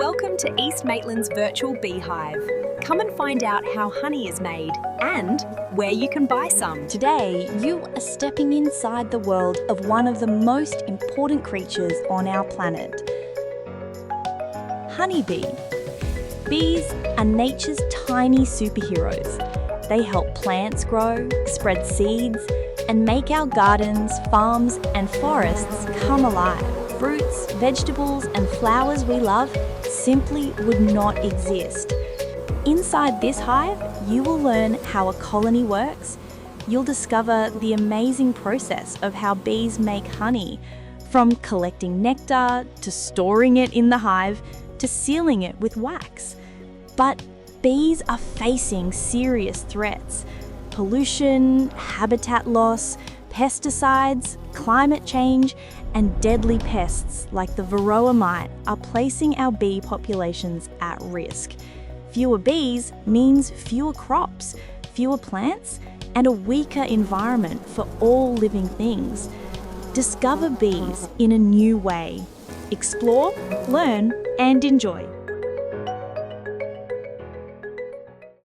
Welcome to East Maitland's virtual beehive. Come and find out how honey is made and where you can buy some. Today, you are stepping inside the world of one of the most important creatures on our planet. Honeybee. Bees are nature's tiny superheroes. They help plants grow, spread seeds, and make our gardens, farms, and forests come alive. Fruits, vegetables, and flowers we love simply would not exist. Inside this hive, you will learn how a colony works. You'll discover the amazing process of how bees make honey, from collecting nectar to storing it in the hive to sealing it with wax. But bees are facing serious threats. Pollution, habitat loss, pesticides, climate change, and deadly pests like the varroa mite are placing our bee populations at risk. Fewer bees means fewer crops, fewer plants, and a weaker environment for all living things. Discover bees in a new way. Explore, learn, and enjoy.